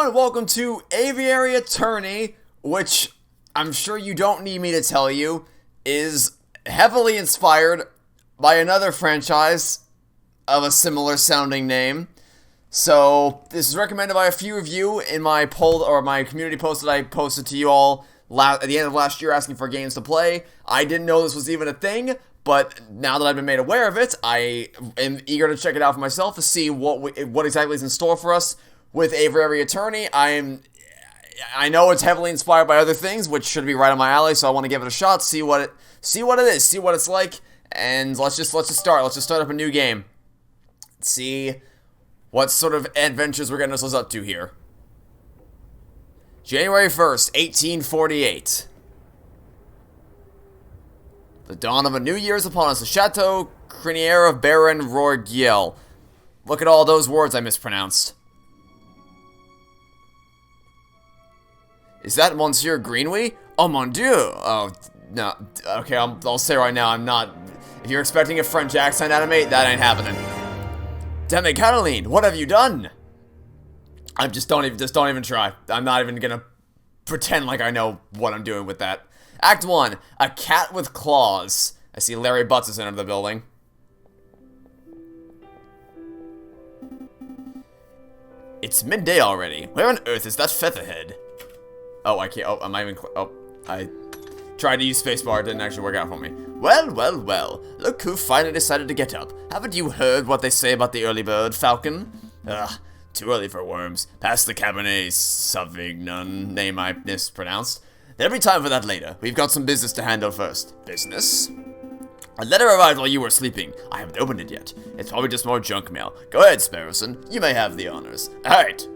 and welcome to Aviary Attorney, which I'm sure you don't need me to tell you, is heavily inspired by another franchise of a similar sounding name. So, this is recommended by a few of you in my poll, or my community post that I posted to you all at the end of last year asking for games to play. I didn't know this was even a thing, but now that I've been made aware of it, I am eager to check it out for myself to see what exactly is in store for us with Aviary Attorney. I know it's heavily inspired by other things, which should be right on my alley, so I want to give it a shot, see what it is, see what it's like, and let's just start. Let's just start up a new game. See what sort of adventures we're getting ourselves up to here. January 1st, 1848. The dawn of a new year is upon us. The Chateau Criniere of Baron Rourgiel. Look at all those words I mispronounced. Is that Monsieur Greenway? Oh, mon dieu. Oh, no. Okay, I'll say right now, I'm not... If you're expecting a French accent animate, that ain't happening. Damn it, Cataline, what have you done? Just don't even try. I'm not even gonna pretend like I know what I'm doing with that. Act 1, a cat with claws. I see Larry Butts is into the building. It's midday already. Where on earth is that featherhead? Oh, I can't. Oh, am I even? Oh, I tried to use spacebar. It didn't actually work out for me. Well, well, well. Look who finally decided to get up. Haven't you heard what they say about the early bird, Falcon? Ugh, too early for worms. Pass the Cabernet Sauvignon, name I mispronounced. There'll be time for that later. We've got some business to handle first. Business? A letter arrived while you were sleeping. I haven't opened it yet. It's probably just more junk mail. Go ahead, Sparrowson. You may have the honors. Alright.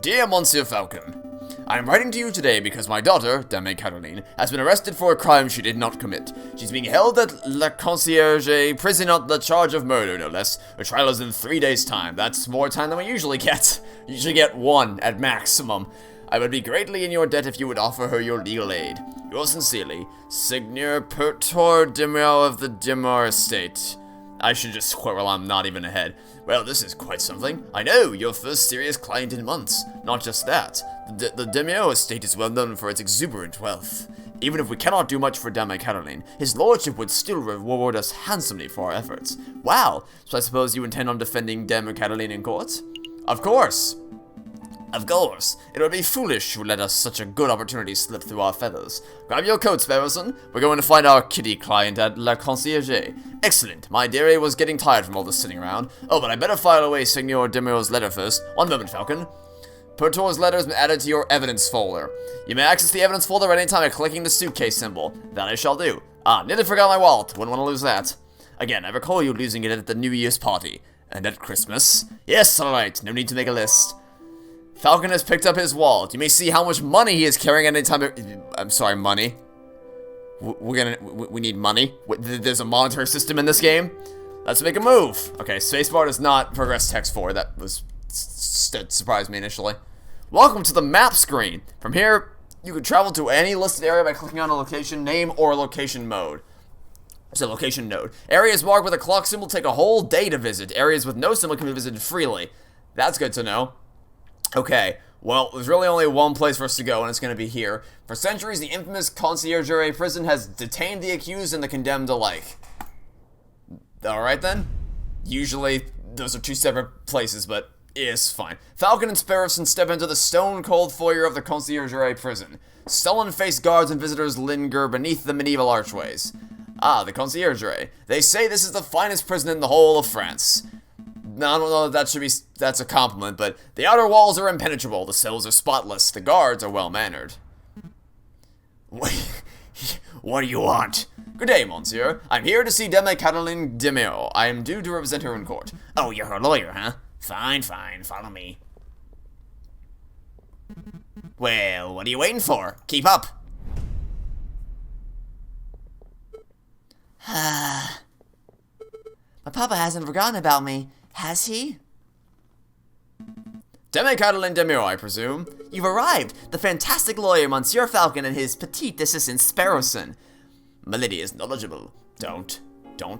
Dear Monsieur Falcon, I am writing to you today because my daughter, Dame Caroline, has been arrested for a crime she did not commit. She's being held at La Concierge prison on the charge of murder, no less. Her trial is in 3 days' time. That's more time than we usually get. You usually get 1 at maximum. I would be greatly in your debt if you would offer her your legal aid. Yours sincerely, Signor Pertor Demure of the Demure Estate. I should just quote while I'm not even ahead. Well, this is quite something. I know, your first serious client in months. Not just that. The Demure Estate is well known for its exuberant wealth. Even if we cannot do much for Dame Caroline, his lordship would still reward us handsomely for our efforts. Wow, so I suppose you intend on defending Dame Caroline in court? Of course. Of course. It would be foolish to let us such a good opportunity slip through our feathers. Grab your coat, Sparrowson. We're going to find our kitty client at La Concierge. Excellent. My dearie was getting tired from all this sitting around. Oh, but I better file away Signor Demure's letter first. One moment, Falcon. Pertor's letter has been added to your evidence folder. You may access the evidence folder at any time by clicking the suitcase symbol. That I shall do. Ah, nearly forgot my wallet. Wouldn't want to lose that. Again, I recall you losing it at the New Year's party. And at Christmas. Yes, alright. No need to make a list. Falcon has picked up his wallet. You may see how much money he is carrying at any time. I'm sorry, money. We need money. There's a monetary system in this game. Let's make a move. Okay, spacebar does not progress text forward. That was surprised me initially. Welcome to the map screen. From here, you can travel to any listed area by clicking on a location name or location mode. So location node. Areas marked with a clock symbol take a whole day to visit. Areas with no symbol can be visited freely. That's good to know. Okay, well, there's really only one place for us to go, and it's going to be here. For centuries, the infamous Concierge prison has detained the accused and the condemned alike. Alright then. Usually, those are 2 separate places, but it's fine. Falcon and Sparrowson step into the stone-cold foyer of the Concierge prison. Sullen-faced guards and visitors linger beneath the medieval archways. Ah, the Concierge. They say this is the finest prison in the whole of France. Now, I don't know if that's a compliment, but the outer walls are impenetrable, the cells are spotless, the guards are well-mannered. What do you want? Good day, monsieur. I'm here to see Dame Caroline Demure. I am due to represent her in court. Oh, you're her lawyer, huh? Fine, fine, follow me. Well, what are you waiting for? Keep up. My papa hasn't forgotten about me. Has he? Dame Caroline Demure, I presume. You've arrived. The fantastic lawyer, Monsieur Falcon, and his petite assistant, Sparrowson. Milady is knowledgeable. Don't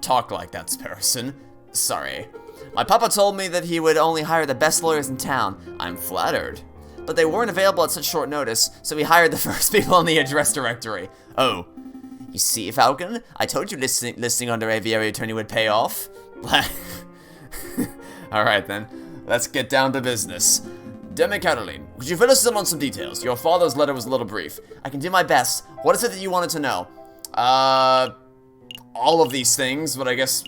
talk like that, Sparrowson. Sorry. My papa told me that he would only hire the best lawyers in town. I'm flattered. but they weren't available at such short notice, so we hired the first people in the address directory. Oh. You see, Falcon? I told you listing under Aviary Attorney would pay off. Alright then, let's get down to business. Demi Cataline, could you fill us in on some details? Your father's letter was a little brief. I can do my best. What is it that you wanted to know? All of these things, but I guess,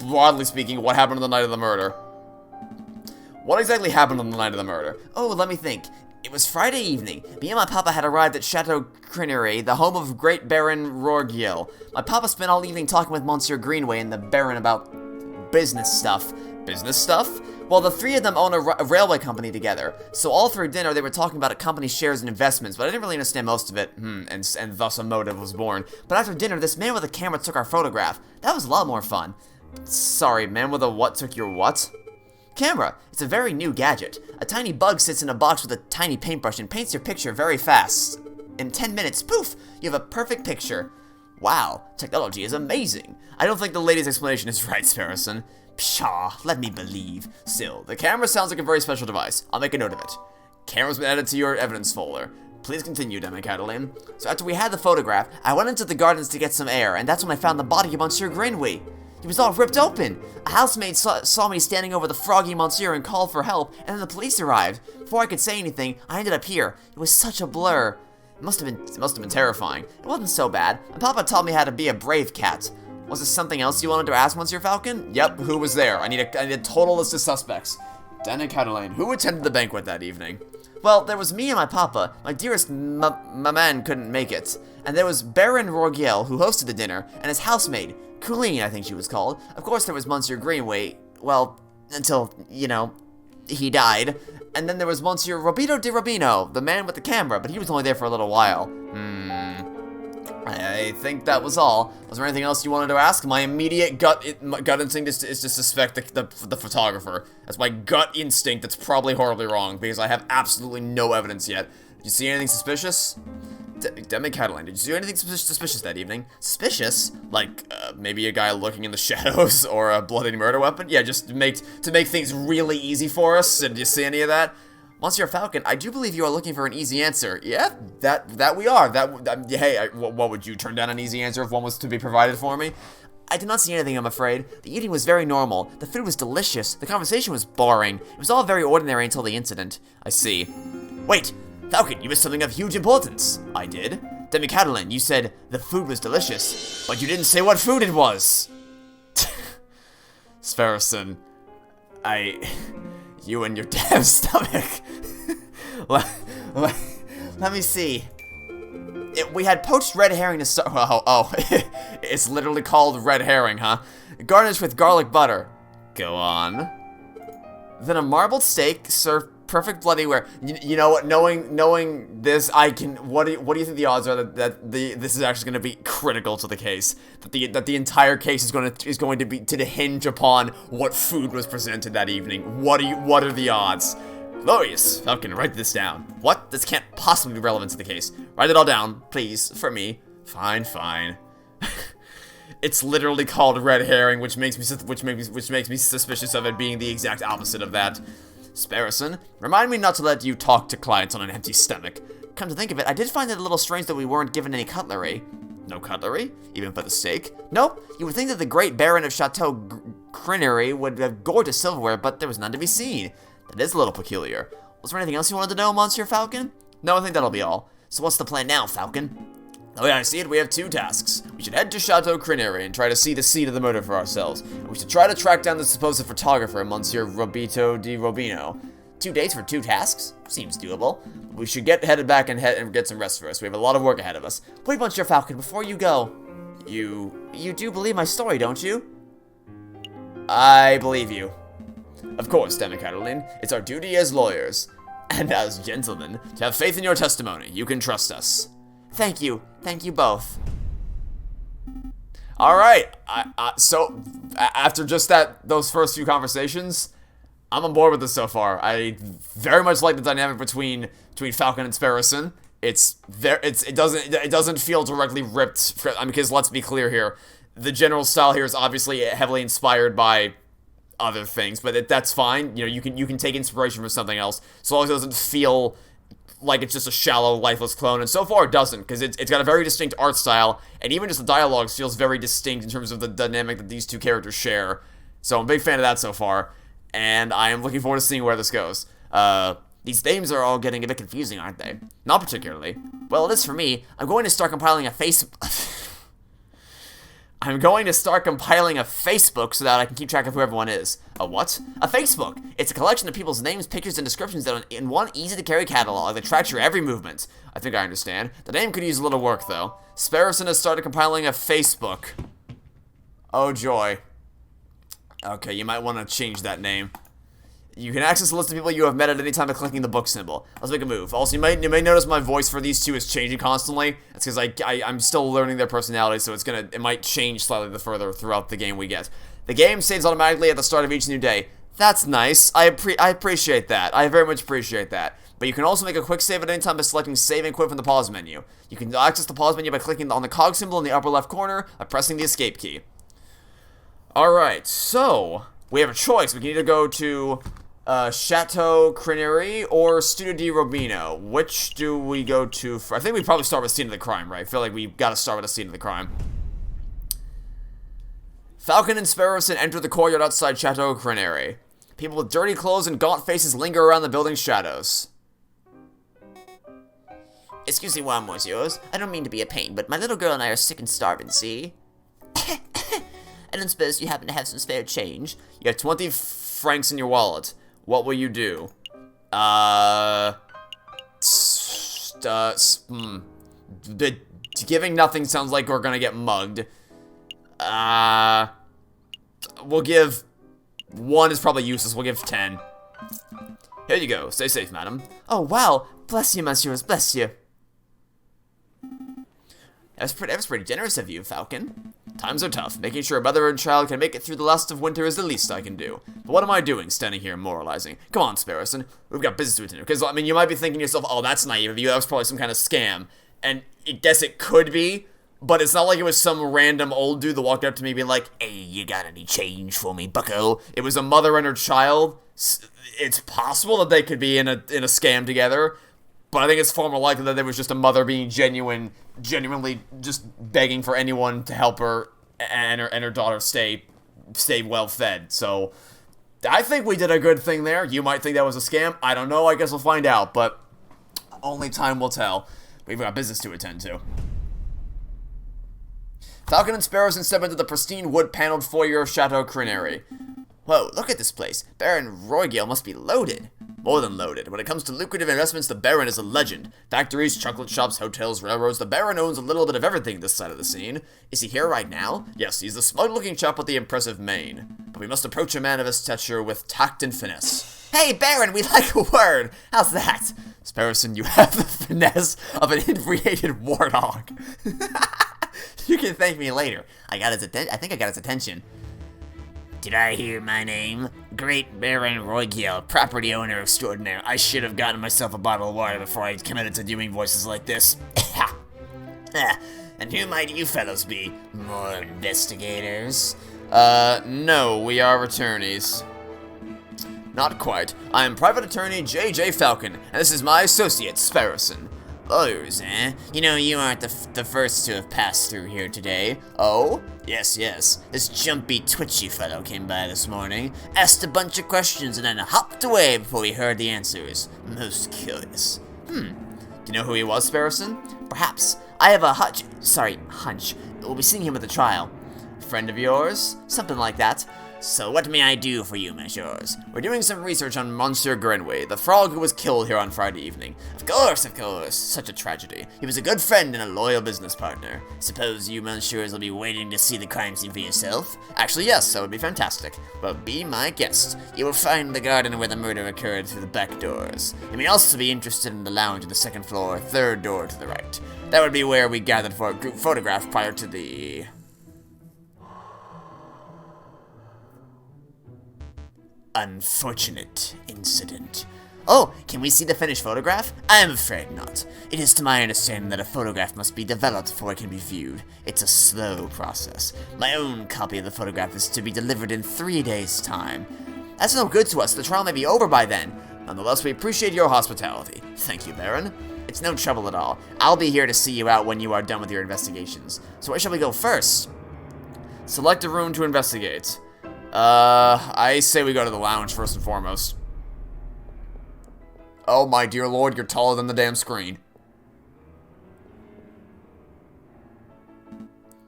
broadly speaking, what happened on the night of the murder? What exactly happened on the night of the murder? Oh, let me think. It was Friday evening. Me and my papa had arrived at Chateau Crinery, the home of Great Baron Rorgiel. My papa spent all evening talking with Monsieur Greenway and the Baron about business stuff. Business stuff? Well, the three of them own a railway company together, so all through dinner they were talking about a company's shares and investments, but I didn't really understand most of it, and thus a motive was born. But after dinner, this man with a camera took our photograph. That was a lot more fun. Sorry, man with a what took your what? Camera. It's a very new gadget. A tiny bug sits in a box with a tiny paintbrush and paints your picture very fast. In 10 minutes, poof, you have a perfect picture. Wow, technology is amazing. I don't think the lady's explanation is right, Sparrowson. Pshaw, let me believe. Still, the camera sounds like a very special device. I'll make a note of it. Camera's been added to your evidence folder. Please continue, Demi Cataline. So after we had the photograph, I went into the gardens to get some air, and that's when I found the body of Monsieur Greenway. He was all ripped open. A housemaid saw me standing over the froggy monsieur and called for help, and then the police arrived. Before I could say anything, I ended up here. It was such a blur. It must have been terrifying. It wasn't so bad. My papa taught me how to be a brave cat. Was there something else you wanted to ask, Monsieur Falcon? Yep, who was there? I need a total list of suspects. Demi Cataline, who attended the banquet that evening? Well, there was me and my papa. My dearest man couldn't make it. And there was Baron Rorgiel, who hosted the dinner, and his housemaid, Colleen, I think she was called. Of course, there was Monsieur Greenway, well, until, you know, he died. And then there was Monsieur Robito di Robino, the man with the camera, but he was only there for a little while. I think that was all. Was there anything else you wanted to ask? My immediate gut instinct is to suspect the photographer. That's my gut instinct. That's probably horribly wrong, because I have absolutely no evidence yet. Did you see anything suspicious? Demi Cataline, did you see anything suspicious that evening? Suspicious? Like, maybe a guy lurking in the shadows, or a bloody murder weapon? Yeah, just to make things really easy for us. Did you see any of that? Monsieur Falcon, I do believe you are looking for an easy answer. Yeah, that we are. Hey, what would you turn down an easy answer if one was to be provided for me? I did not see anything, I'm afraid. The eating was very normal. The food was delicious. The conversation was boring. It was all very ordinary until the incident. I see. Wait, Falcon, you missed something of huge importance. I did. Demi Cataline, you said the food was delicious, but you didn't say what food it was. Sparrowson, you and your damn stomach. Let me see. We had poached red herring to start. Oh, it's literally called red herring, huh? Garnished with garlic butter. Go on. Then a marbled steak served perfect bloody where. You know what? Knowing this, I can. What do you think the odds are that this is actually going to be critical to the case? That the entire case is going to hinge upon what food was presented that evening. What are the odds? Glorious. Falcon, write this down. What? This can't possibly be relevant to the case. Write it all down, please, for me. Fine. It's literally called red herring, which makes me suspicious of it being the exact opposite of that. Sparrowson, remind me not to let you talk to clients on an empty stomach. Come to think of it, I did find it a little strange that we weren't given any cutlery. No cutlery? Even for the steak? Nope. You would think that the great Baron of Chateau Crinery would have gorgeous silverware, but there was none to be seen. That is a little peculiar. Was there anything else you wanted to know, Monsieur Falcon? No, I think that'll be all. So what's the plan now, Falcon? Oh yeah, I see it. We have two tasks. We should head to Chateau Crinery and try to see the scene of the murder for ourselves. And we should try to track down the supposed photographer, Monsieur Robito di Robino. 2 days for 2 tasks? Seems doable. We should get headed back and get some rest first. We have a lot of work ahead of us. Wait, Monsieur Falcon, before you go. You do believe my story, don't you? I believe you. Of course, Demi Cataline. It's our duty as lawyers, and as gentlemen, to have faith in your testimony. You can trust us. Thank you. Thank you both. Alright, so, after just those first few conversations, I'm on board with this so far. I very much like the dynamic between Falcon and Sparrowson. It doesn't feel directly ripped, because let's be clear here, the general style here is obviously heavily inspired by other things, but that's fine. You know, you can take inspiration from something else, so long as it doesn't feel like it's just a shallow, lifeless clone. And so far it doesn't, because it's got a very distinct art style, and even just the dialogue feels very distinct in terms of the dynamic that these two characters share. So I'm a big fan of that so far, and I am looking forward to seeing where this goes. These names are all getting a bit confusing, aren't they? Not particularly. Well, it is for me. I'm going to start compiling a I'm going to start compiling a Facebook so that I can keep track of who everyone is. A what? A Facebook. It's a collection of people's names, pictures, and descriptions that are in one easy-to-carry catalog that tracks your every movement. I think I understand. The name could use a little work, though. Sparrowson has started compiling a Facebook. Oh, joy. Okay, you might want to change that name. You can access a list of people you have met at any time by clicking the book symbol. Let's make a move. Also, you may notice my voice for these two is changing constantly. That's because I'm still learning their personality, so it might change slightly the further throughout the game we get. The game saves automatically at the start of each new day. That's nice. I appreciate that. I very much appreciate that. But you can also make a quick save at any time by selecting Save and Quit from the pause menu. You can access the pause menu by clicking on the cog symbol in the upper left corner by pressing the escape key. Alright, so we have a choice. We can either go to Chateau Crenary or Studio di Robino. Which do we go to for? I think we probably start with scene of the crime, right? I feel like we gotta start with a scene of the crime. Falcon and Sparrowson enter the courtyard outside Chateau Crenary. People with dirty clothes and gaunt faces linger around the building's shadows. Excuse me, monsieur. I don't mean to be a pain, but my little girl and I are sick and starving, see? I don't suppose you happen to have some spare change? You have 20 francs in your wallet. What will you do? Giving nothing sounds like we're gonna get mugged. We'll give... 1 is probably useless. We'll give 10. Here you go. Stay safe, madam. Oh, wow. Bless you, messieurs. Bless you. That was pretty generous of you, Falcon. Times are tough. Making sure a mother and child can make it through the last of winter is the least I can do. But what am I doing, standing here moralizing? Come on, Sparrowson. We've got business to attend to. Because, I mean, you might be thinking to yourself, oh, that's naive of you. That was probably some kind of scam. And I guess it could be, but it's not like it was some random old dude that walked up to me being like, hey, you got any change for me, bucko? It was a mother and her child. It's possible that they could be in a scam together. But I think it's far more likely that there was just a mother being genuinely just begging for anyone to help her and her daughter stay well fed. So I think we did a good thing there. You might think that was a scam. I don't know. I guess we'll find out. But only time will tell. We've got business to attend to. Falcon and Sparrowson step into the pristine wood-paneled foyer of Chateau Crenary. Whoa, look at this place. Baron Roygale must be loaded. More than loaded. When it comes to lucrative investments, the Baron is a legend. Factories, chocolate shops, hotels, railroads. The Baron owns a little bit of everything this side of the scene. Is he here right now? Yes, he's the smug-looking chap with the impressive mane. But we must approach a man of his stature with tact and finesse. Hey, Baron, we'd like a word. How's that? Sparrowson, you have the finesse of an inebriated warthog. You can thank me later. I think I got his attention. Did I hear my name? Great Baron Roygale, property owner extraordinaire. I should have gotten myself a bottle of water before I committed to doing voices like this. And who might you fellows be? More investigators? No, we are attorneys. Not quite. I am private attorney J.J. Falcon, and this is my associate, Sparrowson. Lawyers, eh? You know, you aren't the first to have passed through here today. Oh? Yes. This jumpy, twitchy fellow came by this morning, asked a bunch of questions, and then hopped away before we heard the answers. Most curious. Do you know who he was, Sparrowson? Perhaps. I have a hunch. We'll be seeing him at the trial. Friend of yours? Something like that. So what may I do for you, messieurs? We're doing some research on Monsieur Grenouille, the frog who was killed here on Friday evening. Of course. Such a tragedy. He was a good friend and a loyal business partner. Suppose you, messieurs, will be waiting to see the crime scene for yourself? Actually, yes, that would be fantastic. Well, be my guest. You will find the garden where the murder occurred through the back doors. You may also be interested in the lounge on the second floor, third door to the right. That would be where we gathered for a group photograph prior to the... unfortunate incident. Oh, can we see the finished photograph? I am afraid not. It is to my understanding that a photograph must be developed before it can be viewed. It's a slow process. My own copy of the photograph is to be delivered in 3 days' time. That's no good to us. The trial may be over by then. Nonetheless, we appreciate your hospitality. Thank you, Baron. It's no trouble at all. I'll be here to see you out when you are done with your investigations. So where shall we go first? Select a room to investigate. I say we go to the lounge first and foremost. Oh my dear lord, you're taller than the damn screen.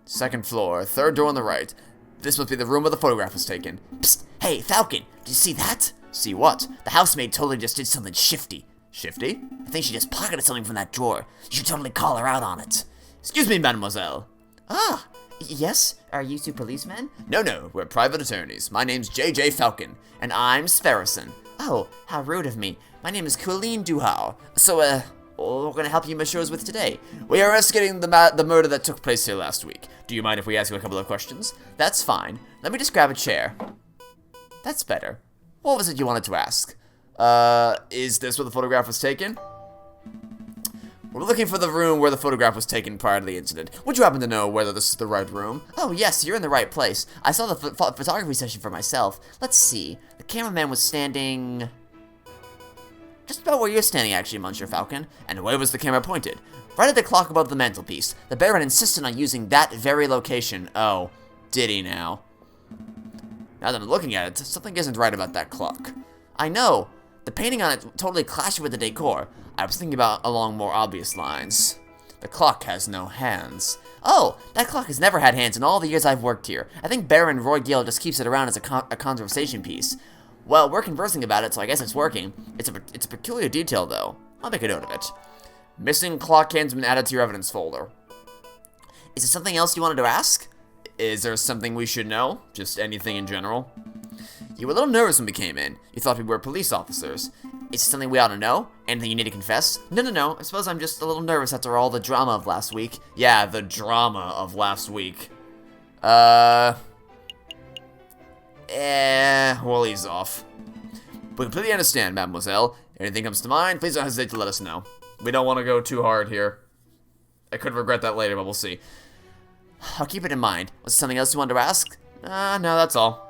Second floor, third door on the right. This must be the room where the photograph was taken. Psst! Hey, Falcon! Did you see that? See what? The housemaid totally just did something shifty. Shifty? I think she just pocketed something from that drawer. You should totally call her out on it. Excuse me, mademoiselle. Ah, yes? Are you two policemen? No, we're private attorneys. My name's J.J. Falcon. And I'm Sparrison. Oh, how rude of me. My name is Colleen Duhau. So, what we're gonna help you messieurs with today? We are investigating the murder that took place here last week. Do you mind if we ask you a couple of questions? That's fine. Let me just grab a chair. That's better. What was it you wanted to ask? Is this where the photograph was taken? We're looking for the room where the photograph was taken prior to the incident. Would you happen to know whether this is the right room? Oh, yes, you're in the right place. I saw the photography session for myself. Let's see. The cameraman was standing just about where you're standing, actually, Monsieur Falcon. And where was the camera pointed? Right at the clock above the mantelpiece. The Baron insisted on using that very location. Oh, did he now? Now that I'm looking at it, something isn't right about that clock. I know. The painting on it totally clashed with the decor. I was thinking about along more obvious lines. The clock has no hands. Oh, that clock has never had hands in all the years I've worked here. I think Baron Roygale just keeps it around as a conversation piece. Well, we're conversing about it, so I guess it's working. It's a peculiar detail, though. I'll make a note of it. Missing clock hands been added to your evidence folder. Is there something else you wanted to ask? Is there something we should know? Just anything in general? You were a little nervous when we came in. You thought we were police officers. Is it something we ought to know? Anything you need to confess? No. I suppose I'm just a little nervous after all the drama of last week. Yeah, the drama of last week. We'll ease off. We completely understand, mademoiselle. If anything comes to mind, please don't hesitate to let us know. We don't want to go too hard here. I could regret that later, but we'll see. I'll keep it in mind. Was there something else you wanted to ask? No, that's all.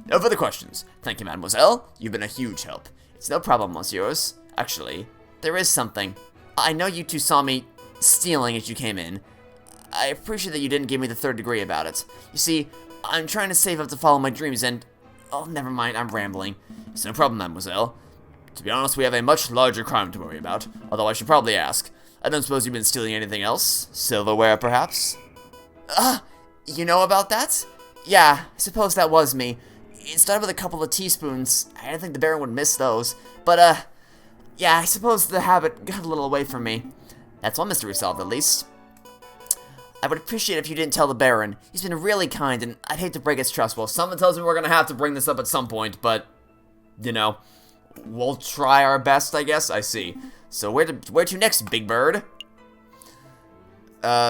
No further questions. Thank you, mademoiselle. You've been a huge help. It's no problem, monsieurs. Actually, there is something. I know you two saw me stealing as you came in. I appreciate that you didn't give me the third degree about it. You see, I'm trying to save up to follow my dreams and... Oh, never mind, I'm rambling. It's no problem, mademoiselle. To be honest, we have a much larger crime to worry about, although I should probably ask. I don't suppose you've been stealing anything else? Silverware, perhaps? You know about that? Yeah, I suppose that was me. It started with a couple of teaspoons. I didn't think the Baron would miss those. But, yeah, I suppose the habit got a little away from me. That's one mystery solved, at least. I would appreciate it if you didn't tell the Baron. He's been really kind, and I'd hate to break his trust. Well, someone tells me we're gonna have to bring this up at some point, but, you know, we'll try our best, I guess. I see. So where to next, Big Bird?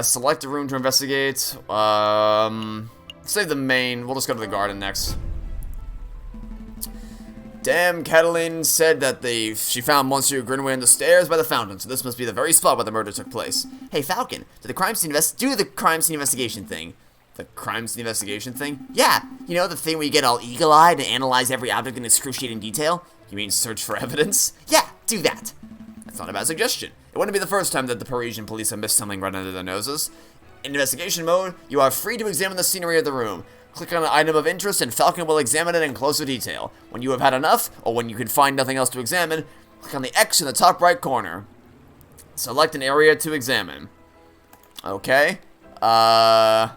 Select a room to investigate. Save the main. We'll just go to the garden next. Dame Cataline said that she found Monsieur Grinway on the stairs by the fountain, so this must be the very spot where the murder took place. Hey, Falcon, do the crime scene investigation thing. The crime scene investigation thing? Yeah, you know, the thing where you get all eagle-eyed and analyze every object in excruciating detail? You mean search for evidence? Yeah, do that. That's not a bad suggestion. It wouldn't be the first time that the Parisian police have missed something right under their noses. In investigation mode, you are free to examine the scenery of the room. Click on an item of interest and Falcon will examine it in closer detail. When you have had enough, or when you can find nothing else to examine, click on the X in the top right corner. Select an area to examine. Okay. So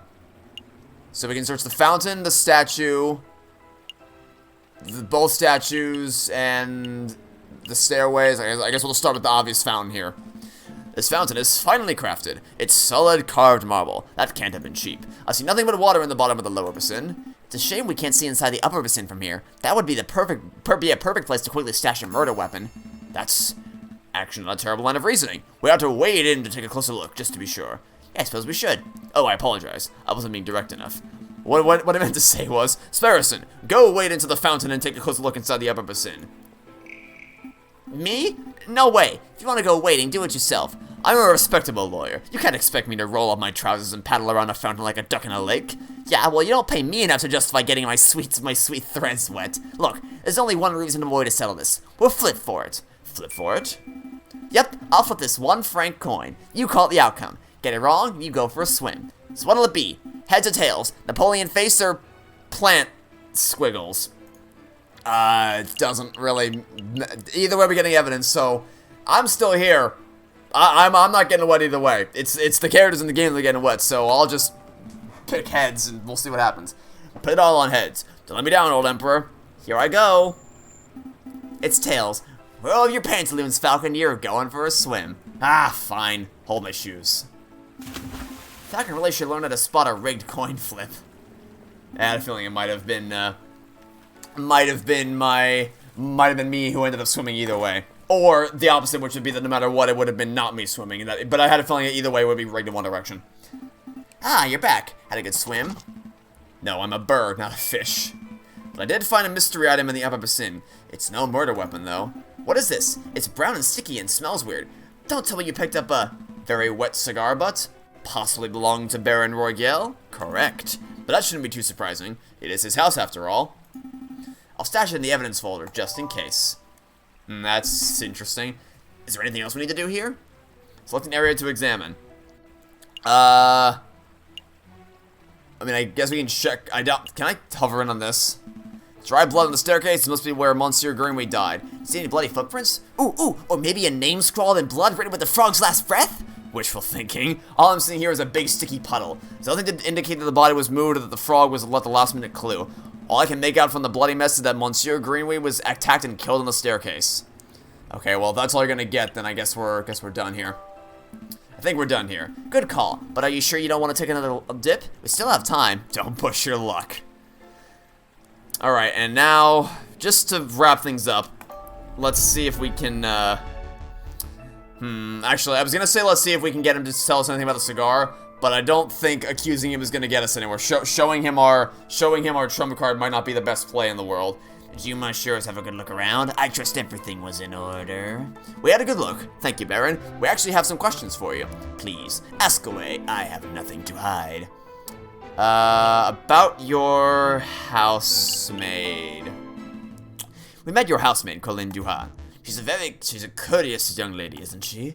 we can search the fountain, the statue, both statues, and the stairways. I guess we'll start with the obvious fountain here. This fountain is finely crafted. It's solid carved marble. That can't have been cheap. I see nothing but water in the bottom of the lower basin. It's a shame we can't see inside the upper basin from here. That would be the perfect place to quickly stash a murder weapon. That's actually not a terrible line of reasoning. We ought to wade in to take a closer look, just to be sure. Yeah, I suppose we should. Oh, I apologize. I wasn't being direct enough. What I meant to say was, Sparrison, go wade into the fountain and take a closer look inside the upper basin. Me? No way. If you want to go waiting, do it yourself. I'm a respectable lawyer. You can't expect me to roll up my trousers and paddle around a fountain like a duck in a lake. Yeah, well, you don't pay me enough to justify getting my sweet threads wet. Look, there's only one reasonable way to settle this. We'll flip for it. Flip for it? Yep, I'll flip this 1 franc coin. You call it the outcome. Get it wrong, you go for a swim. So what'll it be? Heads or tails? Napoleon face or plant squiggles? It doesn't really... Either way, we're getting evidence, so... I'm still here. I'm not getting wet either way. It's the characters in the game that are getting wet, so I'll just pick heads and we'll see what happens. Put it all on heads. Don't let me down, old emperor. Here I go. It's tails. Roll up your pantaloons, Falcon. You're going for a swim. Ah, fine. Hold my shoes. Falcon really should learn how to spot a rigged coin flip. I had a feeling it might have been me who ended up swimming either way. Or the opposite, which would be that no matter what, it would have been not me swimming. But I had a feeling that either way would be rigged in one direction. Ah, you're back. Had a good swim? No, I'm a bird, not a fish. But I did find a mystery item in the upper basin. It's no murder weapon, though. What is this? It's brown and sticky and smells weird. Don't tell me you picked up a very wet cigar butt? Possibly belonging to Baron Royale? Correct. But that shouldn't be too surprising. It is his house, after all. I'll stash it in the evidence folder, just in case. That's interesting. Is there anything else we need to do here? Select an area to examine. I mean, I guess we can check. Can I hover in on this? Dry blood on the staircase. This must be where Monsieur Greenway died. See any bloody footprints? Ooh, or maybe a name scrawled in blood written with the frog's last breath? Wishful thinking. All I'm seeing here is a big sticky puddle. There's nothing to indicate that the body was moved or that the frog was left the last minute clue. All I can make out from the bloody mess is that Monsieur Greenway was attacked and killed on the staircase. Okay, well, if that's all you're gonna get, then I guess we're done here. I think we're done here. Good call, but are you sure you don't want to take another dip? We still have time. Don't push your luck. Alright, and now, just to wrap things up, let's see if we can, actually, I was gonna say let's see if we can get him to tell us anything about the cigar, but I don't think accusing him is gonna get us anywhere. Showing him our trump card might not be the best play in the world. Did you monsieurs have a good look around? I trust everything was in order. We had a good look. Thank you, Baron. We actually have some questions for you. Please, ask away. I have nothing to hide. About your housemaid. We met your housemaid, Colin Duhan. She's a courteous young lady, isn't she?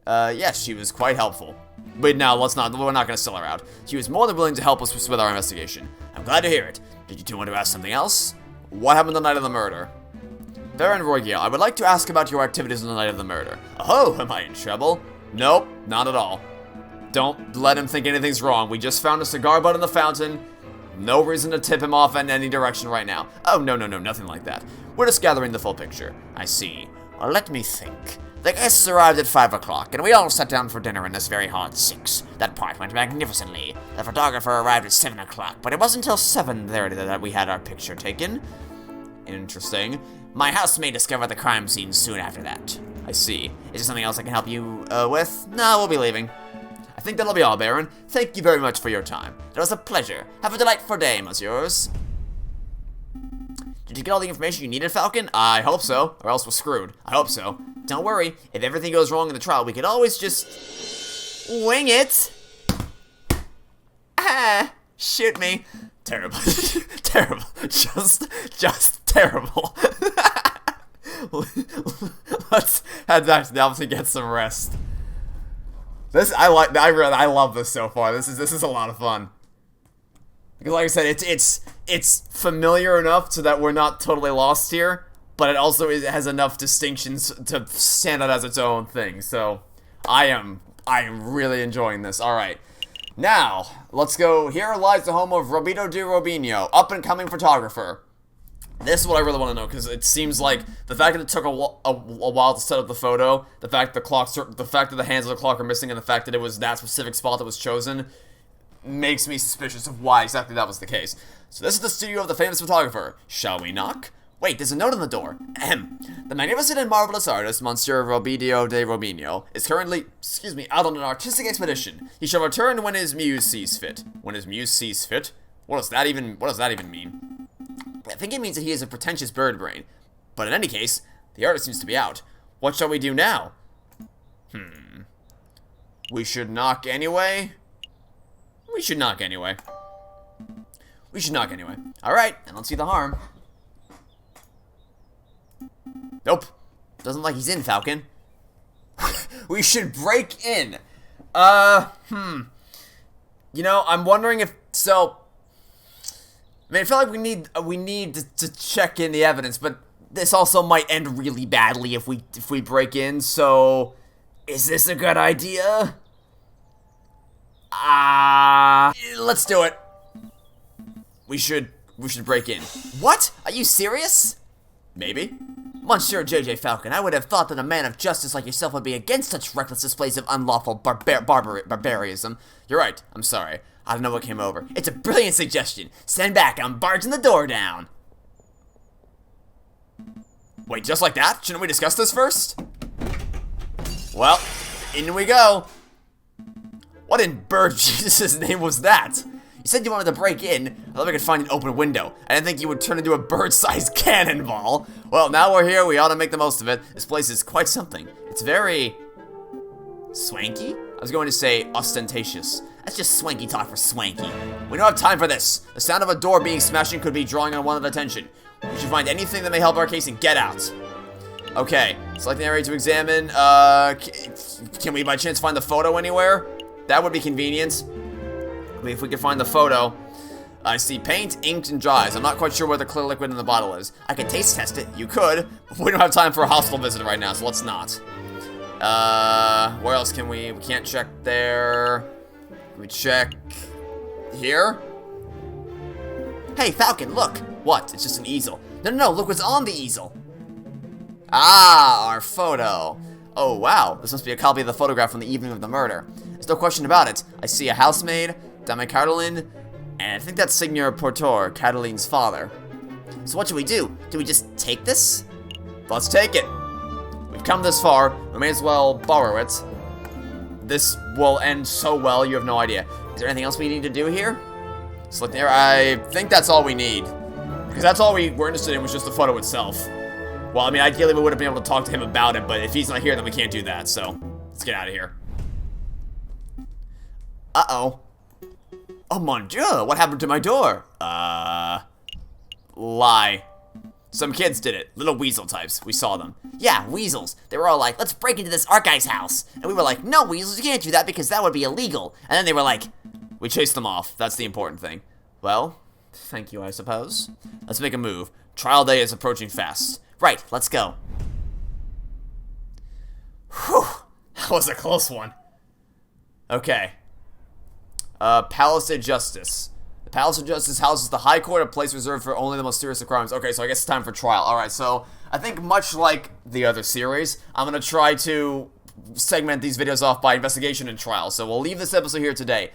Yes, she was quite helpful. Wait, now, we're not gonna sell her out. She was more than willing to help us with our investigation. I'm glad to hear it. Did you two want to ask something else? What happened the night of the murder? Baron Royale, I would like to ask about your activities on the night of the murder. Oh, am I in trouble? Nope, not at all. Don't let him think anything's wrong. We just found a cigar butt in the fountain. No reason to tip him off in any direction right now. Oh, no, nothing like that. We're just gathering the full picture. I see. Well, let me think. The guests arrived at 5 o'clock, and we all sat down for dinner in this very hot 6. That part went magnificently. The photographer arrived at 7 o'clock, but it wasn't until 7:30 that we had our picture taken. Interesting. My housemaid discovered the crime scene soon after that. I see. Is there something else I can help you with? No, we'll be leaving. I think that'll be all, Baron. Thank you very much for your time. It was a pleasure. Have a delightful day, monsieurs. Did you get all the information you needed, Falcon? I hope so, or else we're screwed. I hope so. Don't worry, if everything goes wrong in the trial, we could always just wing it. Ah, shoot me. Terrible. Terrible. Just terrible. Let's head back to the office and get some rest. I love this so far. This is a lot of fun. Because like I said, it's familiar enough so that we're not totally lost here, but it also has enough distinctions to stand out as its own thing. So I am really enjoying this. All right. Now, let's go. Here lies the home of Roberto de Robinho, up-and-coming photographer. This is what I really want to know, because it seems like the fact that it took a while to set up the photo, the fact that the hands of the clock are missing, and the fact that it was that specific spot that was chosen, makes me suspicious of why exactly that was the case. So this is the studio of the famous photographer. Shall we knock? Wait, there's a note on the door. Ahem. The magnificent and marvelous artist, Monsieur Roberto de Robinho, is currently, out on an artistic expedition. He shall return when his muse sees fit. When his muse sees fit? What does that even mean? I think it means that he has a pretentious bird brain. But in any case, the artist seems to be out. What shall we do now? We should knock anyway? We should knock anyway. Alright, I don't see the harm. Nope. Doesn't look like he's in, Falcon. We should break in. You know, I'm wondering if, so, I mean, I feel like we need to check in the evidence, but this also might end really badly if we break in, so, is this a good idea? Let's do it. We should break in. What? Are you serious? Maybe. Monsieur J.J. Falcon, I would have thought that a man of justice like yourself would be against such reckless displays of unlawful barbarism. You're right. I'm sorry. I don't know what came over. It's a brilliant suggestion. Stand back. I'm barging the door down. Wait, just like that? Shouldn't we discuss this first? Well, in we go. What in bird Jesus' name was that? You said you wanted to break in. I thought we could find an open window. I didn't think you would turn into a bird-sized cannonball. Well, now we're here. We ought to make the most of it. This place is quite something. It's very swanky? I was going to say ostentatious. That's just swanky talk for swanky. We don't have time for this. The sound of a door being smashed in could be drawing unwanted attention. We should find anything that may help our case and get out. Okay, select the area to examine. Can we by chance find the photo anywhere? That would be convenient. I mean, if we could find the photo. I see paint, ink, and dries. I'm not quite sure what the clear liquid in the bottle is. I could taste test it. You could. But we don't have time for a hospital visit right now, so let's not. Where else can we? We can't check there. Can we check here? Hey, Falcon, look. What? It's just an easel. No, look what's on the easel. Ah, our photo. Oh, wow. This must be a copy of the photograph from the evening of the murder. There's no question about it. I see a housemaid, Dame Cataline, and I think that's Signor Portor, Cataline's father. So what should we do? Do we just take this? Let's take it. We've come this far. We may as well borrow it. This will end so well, you have no idea. Is there anything else we need to do here? Select there. I think that's all we need. Because that's all we were interested in was just the photo itself. Well, I mean, ideally we would have been able to talk to him about it, but if he's not here, then we can't do that, so let's get out of here. Uh-oh. Oh, mon Dieu, what happened to my door? Lie. Some kids did it. Little weasel types. We saw them. Yeah, weasels. They were all like, let's break into this art guy's house. And we were like, no, weasels, you can't do that because that would be illegal. And then they were like, we chased them off. That's the important thing. Well, thank you, I suppose. Let's make a move. Trial day is approaching fast. Right, let's go. Whew. That was a close one. Okay. Palace of Justice. The Palace of Justice houses the High Court, a place reserved for only the most serious of crimes. Okay, so I guess it's time for trial. Alright, so I think much like the other series, I'm going to try to segment these videos off by investigation and trial. So we'll leave this episode here today.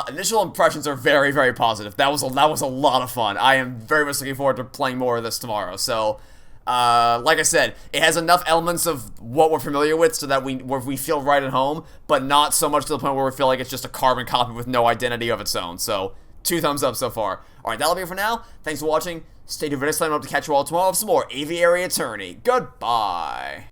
Initial impressions are very, very positive. That was a lot of fun. I am very much looking forward to playing more of this tomorrow. So, like I said, it has enough elements of what we're familiar with so that we feel right at home, but not so much to the point where we feel like it's just a carbon copy with no identity of its own. So, 2 thumbs up so far. Alright, that'll be it for now. Thanks for watching. Stay tuned for next time. I hope to catch you all tomorrow with some more Aviary Attorney. Goodbye.